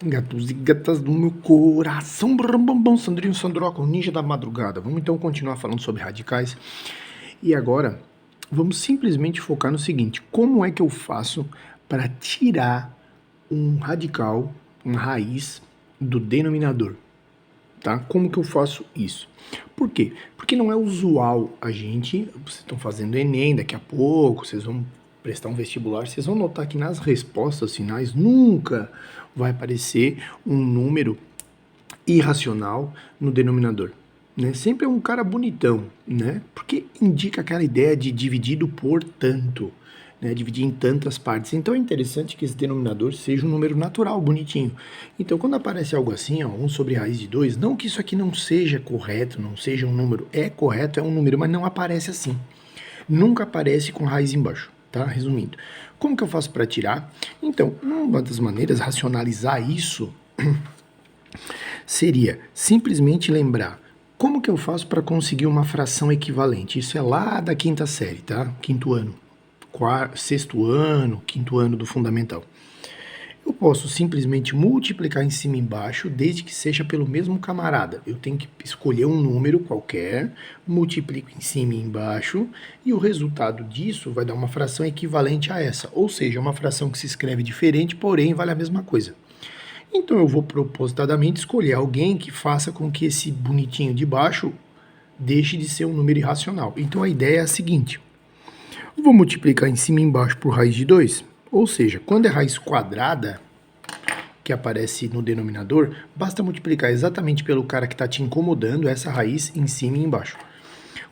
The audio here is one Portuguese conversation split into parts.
Gatos e gatas do meu coração, brambambão, Sandrinho Sandroca, o ninja da madrugada. Vamos então continuar falando sobre radicais. E agora, vamos simplesmente focar no seguinte: como é que eu faço para tirar um radical, uma raiz, do denominador? Tá? Como que eu faço isso? Por quê? Porque não é usual vocês estão fazendo Enem daqui a pouco, vocês vão prestar um vestibular, vocês vão notar que nas respostas finais nunca vai aparecer um número irracional no denominador. Né? Sempre é um cara bonitão, né? Porque indica aquela ideia de dividido por tanto. Né, dividir em tantas partes. Então é interessante que esse denominador seja um número natural, bonitinho. Então quando aparece algo assim, ó, 1 sobre raiz de 2, não que isso aqui não seja correto, não seja um número, é correto, é um número, mas não aparece assim. Nunca aparece com raiz embaixo, tá? Resumindo. Como que eu faço para tirar? Então, uma das maneiras de racionalizar isso seria simplesmente lembrar como que eu faço para conseguir uma fração equivalente. Isso é lá da quinta série, tá? Quinto ano. Sexto ano, quinto ano do fundamental. Eu posso simplesmente multiplicar em cima e embaixo, desde que seja pelo mesmo camarada. Eu tenho que escolher um número qualquer, multiplico em cima e embaixo, e o resultado disso vai dar uma fração equivalente a essa, ou seja, uma fração que se escreve diferente, porém vale a mesma coisa. Então eu vou propositadamente escolher alguém que faça com que esse bonitinho de baixo deixe de ser um número irracional. Então a ideia é a seguinte: vou multiplicar em cima e embaixo por raiz de 2, ou seja, quando é raiz quadrada, que aparece no denominador, basta multiplicar exatamente pelo cara que está te incomodando essa raiz em cima e embaixo.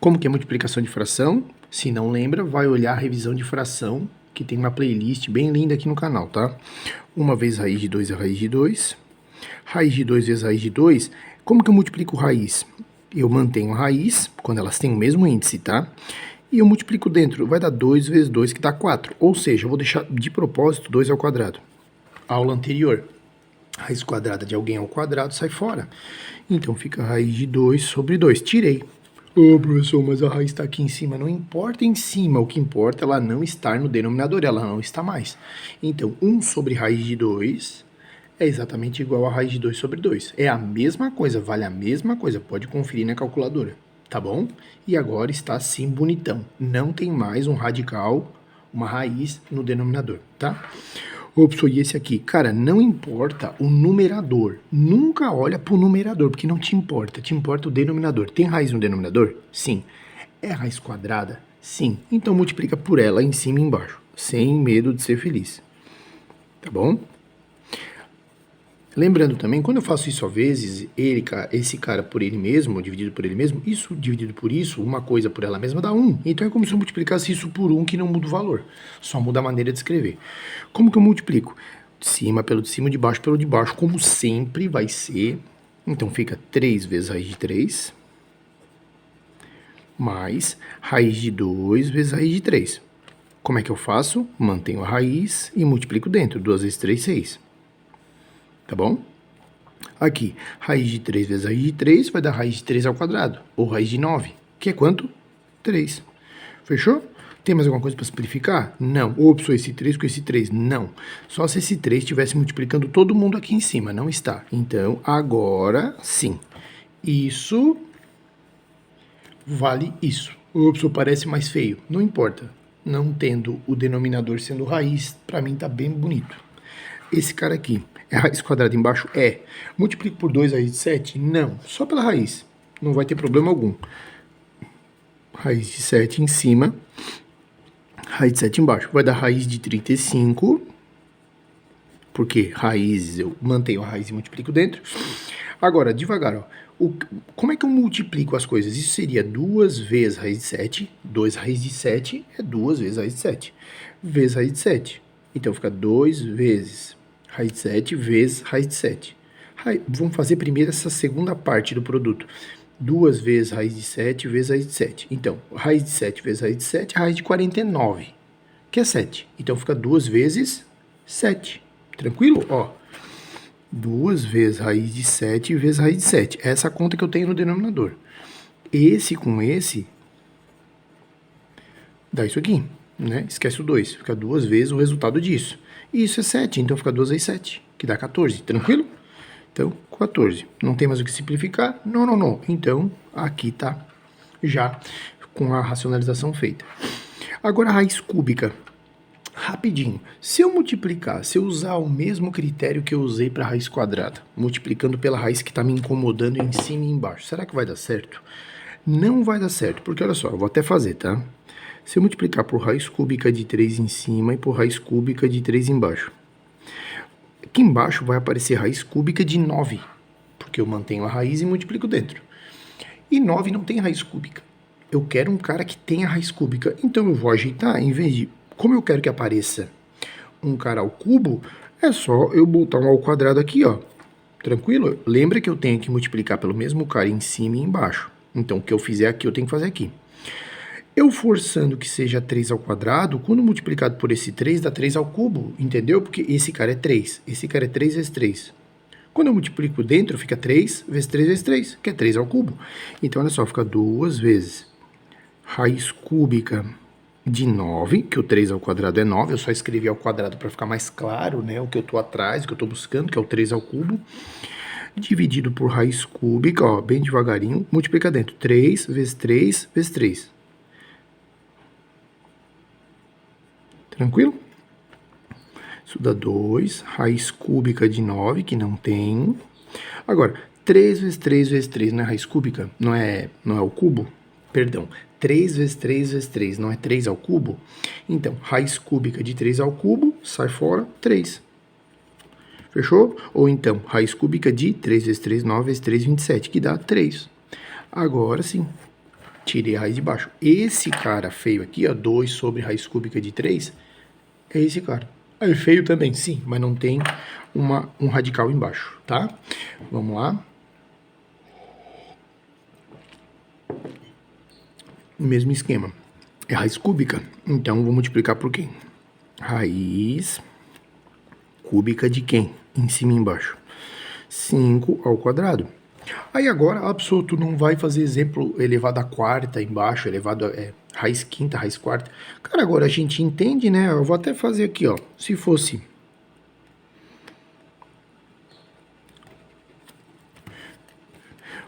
Como que é multiplicação de fração? Se não lembra, vai olhar a revisão de fração, que tem uma playlist bem linda aqui no canal, tá? Uma vez raiz de 2 é raiz de 2. Raiz de 2 vezes raiz de 2. Como que eu multiplico raiz? Eu mantenho a raiz, quando elas têm o mesmo índice, tá? E eu multiplico dentro, vai dar 2 vezes 2, que dá 4. Ou seja, eu vou deixar de propósito 2 ao quadrado. Aula anterior, raiz quadrada de alguém ao quadrado sai fora. Então fica raiz de 2 sobre 2. Tirei. Ô, professor, mas a raiz está aqui em cima. Não importa em cima, o que importa é ela não estar no denominador, ela não está mais. Então, 1 sobre raiz de 2 é exatamente igual a raiz de 2 sobre 2. É a mesma coisa, vale a mesma coisa. Pode conferir na calculadora. Tá bom? E agora está assim bonitão. Não tem mais um radical, uma raiz no denominador, tá? Ops, e esse aqui? Cara, não importa o numerador. Nunca olha pro numerador, porque não te importa o denominador. Tem raiz no denominador? Sim. É raiz quadrada? Sim. Então multiplica por ela em cima e embaixo, sem medo de ser feliz. Tá bom? Lembrando também, quando eu faço isso a vezes, esse cara por ele mesmo, dividido por ele mesmo, isso dividido por isso, uma coisa por ela mesma dá 1. Então é como se eu multiplicasse isso por 1, que não muda o valor. Só muda a maneira de escrever. Como que eu multiplico? De cima pelo de cima, de baixo pelo de baixo, como sempre vai ser. Então fica 3 vezes raiz de 3, mais raiz de 2 vezes raiz de 3. Como é que eu faço? Mantenho a raiz e multiplico dentro. 2 vezes 3, 6. Tá bom? Aqui, raiz de 3 vezes raiz de 3 vai dar raiz de 3 ao quadrado, ou raiz de 9, que é quanto? 3. Fechou? Tem mais alguma coisa para simplificar? Não. Ops, esse 3 com esse 3? Não. Só se esse 3 estivesse multiplicando todo mundo aqui em cima, não está. Então, agora sim. Isso vale isso. Ops, parece mais feio. Não importa. Não tendo o denominador sendo raiz, para mim tá bem bonito. Esse cara aqui, é raiz quadrada embaixo? É. Multiplico por 2 raiz de 7? Não. Só pela raiz. Não vai ter problema algum. Raiz de 7 em cima. Raiz de 7 embaixo. Vai dar raiz de 35. Porque raiz, eu mantenho a raiz e multiplico dentro. Agora, devagar, ó. Como é que eu multiplico as coisas? Isso seria 2 vezes raiz de 7. 2 raiz de 7 é 2 vezes raiz de 7. Vezes raiz de 7. Então fica 2 vezes raiz de 7 vezes raiz de 7. Vamos fazer primeiro essa segunda parte do produto. 2 vezes raiz de 7 vezes raiz de 7. Então, raiz de 7 vezes raiz de 7 é raiz de 49, que é 7. Então fica 2 vezes 7. Tranquilo? Ó, 2 vezes raiz de 7 vezes raiz de 7. Essa conta que eu tenho no denominador. Esse com esse dá isso aqui, né? Esquece o 2. Fica 2 vezes o resultado disso. E isso é 7, então fica 2 vezes 7. que dá 14, tranquilo? Então, 14. Não tem mais o que simplificar? Não, não, não. Então, aqui tá já com a racionalização feita. Agora, a raiz cúbica. Rapidinho. Se eu multiplicar, se eu usar o mesmo critério que eu usei para a raiz quadrada, multiplicando pela raiz que está me incomodando em cima e embaixo, será que vai dar certo? Não vai dar certo, porque olha só, eu vou até fazer, tá? Se eu multiplicar por raiz cúbica de 3 em cima e por raiz cúbica de 3 embaixo, aqui embaixo vai aparecer raiz cúbica de 9, porque eu mantenho a raiz e multiplico dentro. E 9 não tem raiz cúbica. Eu quero um cara que tenha raiz cúbica, então eu vou ajeitar, em vez de... Como eu quero que apareça um cara ao cubo, é só eu botar um ao quadrado aqui, ó. Tranquilo? Lembra que eu tenho que multiplicar pelo mesmo cara em cima e embaixo. Então, o que eu fizer aqui, eu tenho que fazer aqui. Eu forçando que seja 3 ao quadrado, quando multiplicado por esse 3, dá 3 ao cubo, entendeu? Porque esse cara é 3, esse cara é 3 vezes 3. Quando eu multiplico dentro, fica 3 vezes 3 vezes 3, que é 3 ao cubo. Então, olha só, fica 2 vezes raiz cúbica de 9, que o 3 ao quadrado é 9, eu só escrevi ao quadrado para ficar mais claro, né, o que eu estou atrás, o que eu estou buscando, que é o 3 ao cubo, dividido por raiz cúbica, ó, bem devagarinho, multiplica dentro, 3 vezes 3 vezes 3. Tranquilo? Isso dá 2, raiz cúbica de 9, que não tem. Agora, 3 vezes 3 vezes 3 não é raiz cúbica? Não é o cubo? Perdão, 3 vezes 3 vezes 3 não é 3 ao cubo? Então, raiz cúbica de 3 ao cubo, sai fora 3. Fechou? Ou então, raiz cúbica de 3 vezes 3, 9 vezes 3, 27, que dá 3. Agora sim, tirei a raiz de baixo. Esse cara feio aqui, ó, 2 sobre raiz cúbica de 3, é esse cara. É feio também, sim, mas não tem um radical embaixo, tá? Vamos lá. O mesmo esquema. É raiz cúbica, então vou multiplicar por quem? Raiz cúbica de quem? Em cima e embaixo. 5 ao quadrado. Aí agora, absoluto, não vai fazer exemplo elevado à quarta embaixo, elevado a raiz quinta, raiz quarta. Cara, agora a gente entende, né? Eu vou até fazer aqui, ó. Se fosse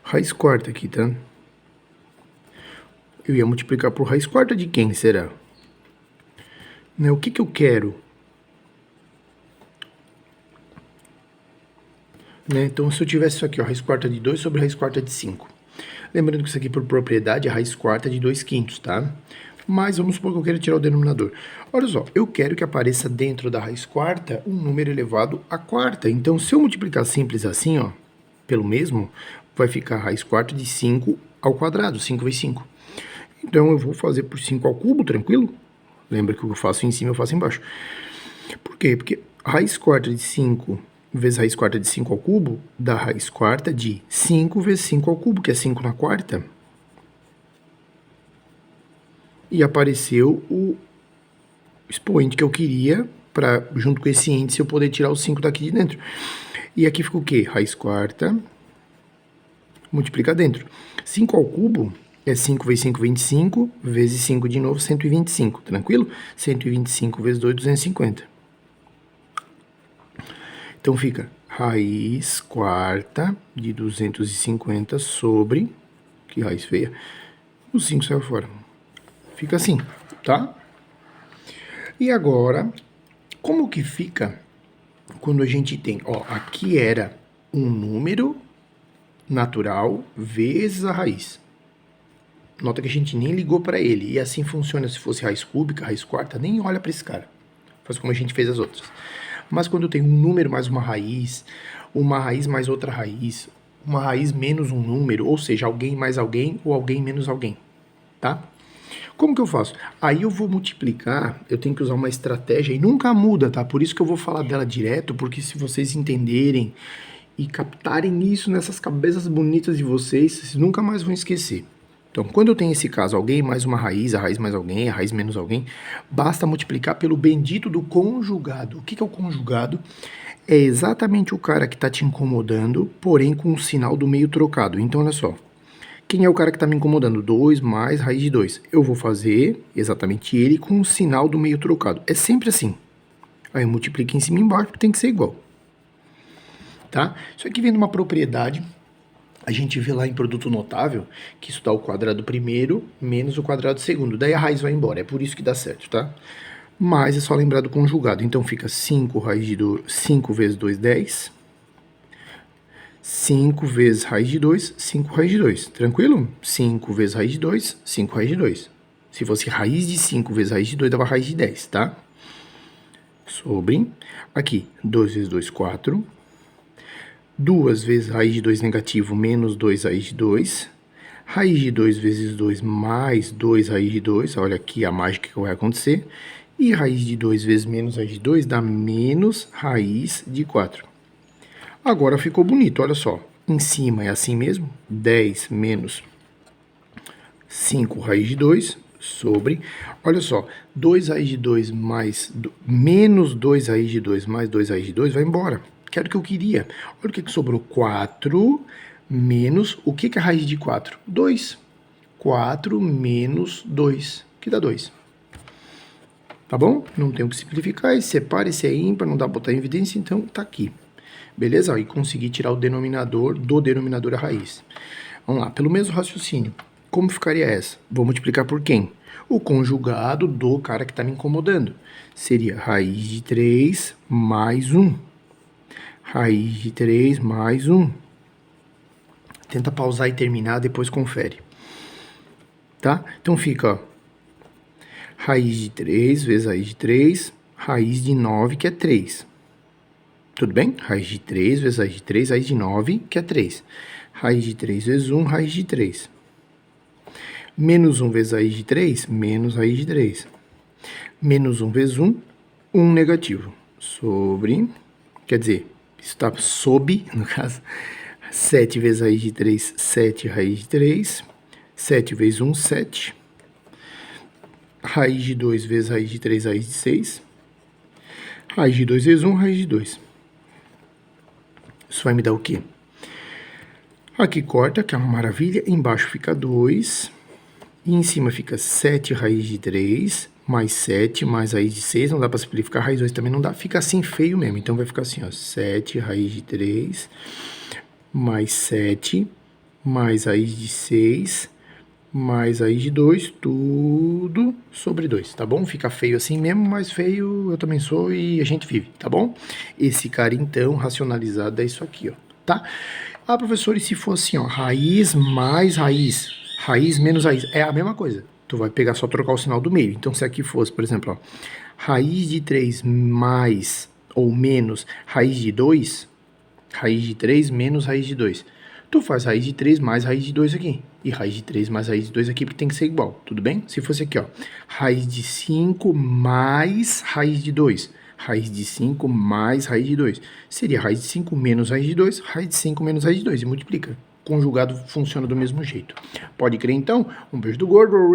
raiz quarta aqui, tá? Eu ia multiplicar por raiz quarta de quem, será? Né, o que que eu quero? Né, então, se eu tivesse isso aqui, ó, raiz quarta de 2 sobre raiz quarta de 5. Lembrando que isso aqui, por propriedade, é raiz quarta de 2/5, tá? Mas vamos supor que eu quero tirar o denominador. Olha só, eu quero que apareça dentro da raiz quarta um número elevado à quarta. Então, se eu multiplicar simples assim, ó, pelo mesmo, vai ficar raiz quarta de 5 ao quadrado, 5 vezes 5. Então, eu vou fazer por 5 ao cubo, tranquilo? Lembra que o que eu faço em cima, eu faço embaixo. Por quê? Porque raiz quarta de 5 vezes raiz quarta de 5 ao cubo dá raiz quarta de 5 vezes 5 ao cubo, que é 5 na quarta. E apareceu o expoente que eu queria, para junto com esse índice eu poder tirar o 5 daqui de dentro. E aqui fica o quê? Raiz quarta, multiplica dentro. 5 ao cubo é 5 vezes 5, 25, vezes 5 de novo, 125, tranquilo? 125 vezes 2, 250. Então fica raiz quarta de 250 sobre, que raiz feia, o 5 saiu fora. Fica assim, tá? E agora, como que fica quando a gente tem, ó, aqui era um número natural vezes a raiz. Nota que a gente nem ligou para ele, e assim funciona se fosse raiz cúbica, raiz quarta, nem olha para esse cara. Faz como a gente fez as outras. Mas quando eu tenho um número mais uma raiz mais outra raiz, uma raiz menos um número, ou seja, alguém mais alguém ou alguém menos alguém, tá? Como que eu faço? Aí eu vou multiplicar, eu tenho que usar uma estratégia e nunca muda, tá? Por isso que eu vou falar dela direto, porque se vocês entenderem e captarem isso nessas cabeças bonitas de vocês, vocês nunca mais vão esquecer. Então, quando eu tenho esse caso, alguém mais uma raiz, a raiz mais alguém, a raiz menos alguém, basta multiplicar pelo bendito do conjugado. O que é o conjugado? É exatamente o cara que está te incomodando, porém com o sinal do meio trocado. Então, olha só. Quem é o cara que está me incomodando? 2 mais raiz de 2. Eu vou fazer exatamente ele com o sinal do meio trocado. É sempre assim. Aí eu multiplico em cima e embaixo, porque tem que ser igual. tá? Isso aqui vem de uma propriedade, a gente vê lá em produto notável, que isso dá o quadrado primeiro menos o quadrado segundo, daí a raiz vai embora, é por isso que dá certo, tá? Mas é só lembrar do conjugado, então fica 5 vezes 2, 10, 5 vezes raiz de 2, 5 raiz de 2, tranquilo? 5 vezes raiz de 2, 5 raiz de 2. Se fosse raiz de 5 vezes raiz de 2, dava raiz de 10, tá? Sobre, aqui, 2 vezes 2, 4. 2 vezes raiz de 2 negativo menos 2 raiz de 2. Raiz de 2 vezes 2 mais 2 raiz de 2. Olha aqui a mágica que vai acontecer. E raiz de 2 vezes menos raiz de 2 dá menos raiz de 4. Agora ficou bonito, olha só. Em cima é assim mesmo. 10 menos 5 raiz de 2 sobre, olha só, 2 raiz de 2 mais, menos 2 raiz de 2 mais 2 raiz de 2 vai embora. Que era o que eu queria. Olha o que sobrou, 4 menos, o que é a raiz de 4? 2. 4 menos 2, que dá 2. Tá bom? Não tem o que simplificar, esse separa, esse é ímpar, não dá pra botar em evidência, então tá aqui. Beleza? E consegui tirar o denominador do denominador a raiz. Vamos lá, pelo mesmo raciocínio. Como ficaria essa? Vou multiplicar por quem? O conjugado do cara que está me incomodando. Seria raiz de 3 mais 1. Raiz de 3 mais 1. Tenta pausar e terminar, depois confere. Tá? Então fica, ó, raiz de 3 vezes raiz de 3, raiz de 9, que é 3. Tudo bem? Raiz de 3 vezes raiz de 3, raiz de 9, que é 3. Raiz de 3 vezes 1, raiz de 3. Menos 1 vezes raiz de 3, menos raiz de 3. Menos 1 vezes 1, 1 negativo. Sobre, quer dizer, isso está sob, no caso, 7 vezes raiz de 3, 7 raiz de 3. 7 vezes 1, 7. Raiz de 2 vezes raiz de 3, raiz de 6. Raiz de 2 vezes 1, raiz de 2. Isso vai me dar o quê? Aqui corta, que é uma maravilha. Embaixo fica 2. E em cima fica 7 raiz de 3, mais 7, mais raiz de 6. Não dá para simplificar, raiz de 2 também não dá. Fica assim feio mesmo. Então vai ficar assim, ó. 7 raiz de 3, mais 7, mais raiz de 6, mais raiz de 2, tudo sobre 2, tá bom? Fica feio assim mesmo, mas feio eu também sou e a gente vive, tá bom? Esse cara, então, racionalizado é isso aqui, ó, tá? Ah, professor, e se fosse assim, ó, raiz mais raiz, raiz menos raiz, é a mesma coisa. Tu vai pegar só trocar o sinal do meio. Então, se aqui fosse, por exemplo, ó, raiz de 3 mais ou menos raiz de 2, raiz de 3 menos raiz de 2. Tu faz raiz de 3 mais raiz de 2 aqui. E raiz de 3 mais raiz de 2 aqui, porque tem que ser igual, tudo bem? Se fosse aqui, ó, raiz de 5 mais raiz de 2. Raiz de 5 mais raiz de 2. Seria raiz de 5 menos raiz de 2, raiz de 5 menos raiz de 2. E multiplica. Conjugado funciona do mesmo jeito. Pode crer, então? Um beijo do gordo.